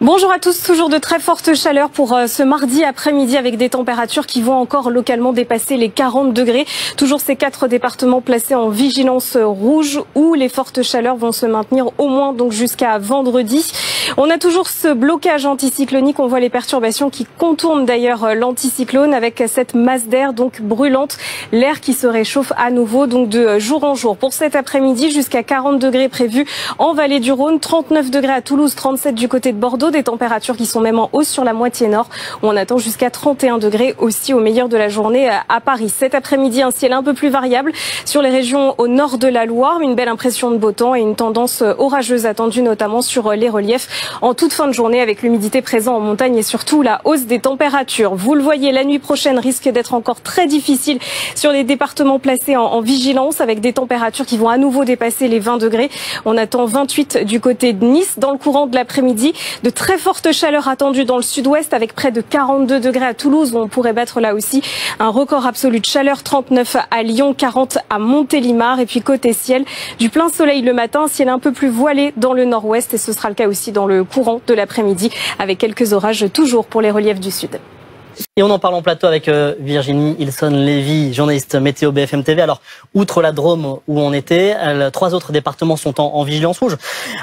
Bonjour à tous, toujours de très fortes chaleurs pour ce mardi après-midi avec des températures qui vont encore localement dépasser les 40 degrés. Toujours ces 4 départements placés en vigilance rouge où les fortes chaleurs vont se maintenir au moins donc jusqu'à vendredi. On a toujours ce blocage anticyclonique, on voit les perturbations qui contournent d'ailleurs l'anticyclone avec cette masse d'air donc brûlante, l'air qui se réchauffe à nouveau donc de jour en jour. Pour cet après-midi, jusqu'à 40 degrés prévus en vallée du Rhône, 39 degrés à Toulouse, 37 du côté de Bordeaux, des températures qui sont même en hausse sur la moitié nord où on attend jusqu'à 31 degrés aussi au meilleur de la journée à Paris. Cet après-midi, un ciel un peu plus variable sur les régions au nord de la Loire, une belle impression de beau temps et une tendance orageuse attendue notamment sur les reliefs en toute fin de journée avec l'humidité présente en montagne et surtout la hausse des températures. Vous le voyez, la nuit prochaine risque d'être encore très difficile sur les départements placés en vigilance avec des températures qui vont à nouveau dépasser les 20 degrés. On attend 28 du côté de Nice dans le courant de l'après-midi. De très forte chaleur attendue dans le sud-ouest avec près de 42 degrés à Toulouse où on pourrait battre là aussi un record absolu de chaleur, 39 à Lyon, 40 à Montélimar et puis côté ciel, du plein soleil le matin, ciel un peu plus voilé dans le nord-ouest et ce sera le cas aussi dans le courant de l'après-midi avec quelques orages toujours pour les reliefs du sud. Et on en parle en plateau avec Virginie Ilson-Lévy, journaliste météo BFM TV. Alors, outre la Drôme où on était, 3 autres départements sont en vigilance rouge.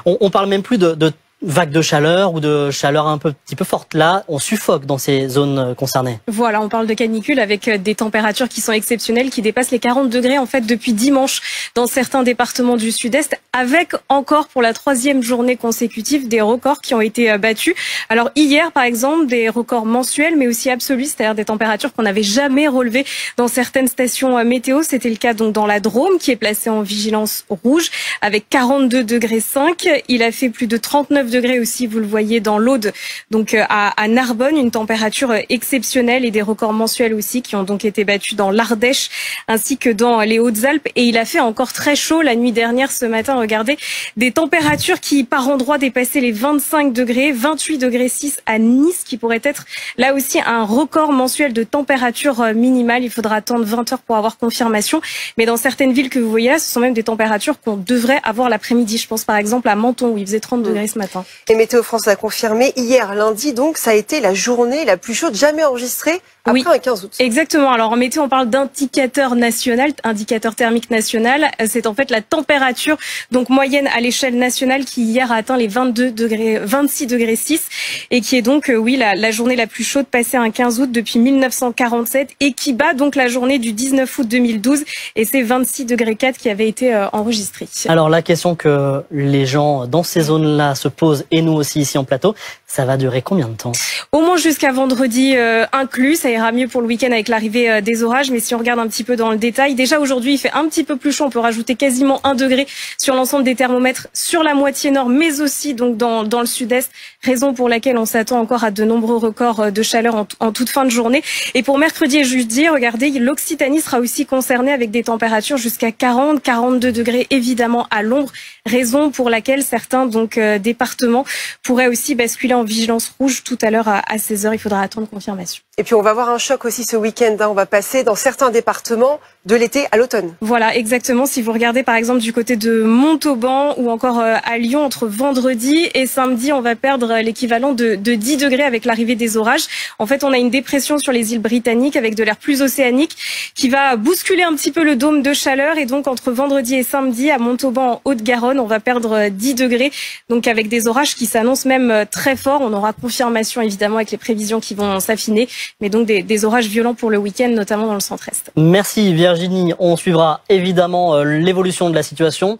On parle même plus de vagues de chaleur ou de chaleur un petit peu forte. Là, on suffoque dans ces zones concernées. Voilà, on parle de canicule avec des températures qui sont exceptionnelles, qui dépassent les 40 degrés en fait depuis dimanche dans certains départements du sud-est, avec encore pour la 3e journée consécutive des records qui ont été battus. Alors hier, par exemple, des records mensuels, mais aussi absolus, c'est-à-dire des températures qu'on n'avait jamais relevées dans certaines stations météo. C'était le cas donc dans la Drôme, qui est placée en vigilance rouge, avec 42 degrés 5. Il a fait plus de 39 degrés aussi, vous le voyez, dans l'Aude, donc à Narbonne, une température exceptionnelle et des records mensuels aussi qui ont donc été battus dans l'Ardèche ainsi que dans les Hautes-Alpes. Et il a fait encore très chaud la nuit dernière, ce matin, regardez, des températures qui par endroits dépassaient les 25 degrés, 28 degrés 6 à Nice, qui pourrait être là aussi un record mensuel de température minimale. Il faudra attendre 20 heures pour avoir confirmation. Mais dans certaines villes que vous voyez là, ce sont même des températures qu'on devrait avoir l'après-midi. Je pense par exemple à Menton où il faisait 30 degrés ce matin. Et Météo France a confirmé hier lundi, donc ça a été la journée la plus chaude jamais enregistrée après un 15 août. Exactement. Alors en météo, on parle d'indicateur national, indicateur thermique national. C'est en fait la température donc moyenne à l'échelle nationale qui hier a atteint les 26 degrés 6 et qui est donc la journée la plus chaude passée un 15 août depuis 1947 et qui bat donc la journée du 19 août 2012 et c'est 26 degrés 4 qui avait été enregistré. Alors la question que les gens dans ces zones-là se posent et nous aussi ici en plateau, ça va durer combien de temps? Au moins jusqu'à vendredi inclus. Ça ira mieux pour le week-end avec l'arrivée des orages. Mais si on regarde un petit peu dans le détail, déjà aujourd'hui il fait un petit peu plus chaud. On peut rajouter quasiment 1 degré sur l'ensemble des thermomètres sur la moitié nord, mais aussi donc dans le sud-est. Raison pour laquelle on s'attend encore à de nombreux records de chaleur en toute fin de journée. Et pour mercredi et jeudi, regardez, l'Occitanie sera aussi concernée avec des températures jusqu'à 40-42 degrés évidemment à l'ombre. Raison pour laquelle certains départements pourraient aussi basculer en vigilance rouge tout à l'heure à 16h. Il faudra attendre confirmation. Et puis on va avoir un choc aussi ce week-end. On va passer dans certains départements de l'été à l'automne. Voilà, exactement. Si vous regardez par exemple du côté de Montauban ou encore à Lyon, entre vendredi et samedi, on va perdre l'équivalent de 10 degrés avec l'arrivée des orages. En fait, on a une dépression sur les îles britanniques avec de l'air plus océanique qui va bousculer un petit peu le dôme de chaleur. Et donc entre vendredi et samedi, à Montauban, en Haute-Garonne, on va perdre 10 degrés. Donc avec des orages qui s'annoncent même très forts. On aura confirmation évidemment avec les prévisions qui vont s'affiner. Mais donc des orages violents pour le week-end, notamment dans le centre-est. Merci Virginie. On suivra évidemment l'évolution de la situation.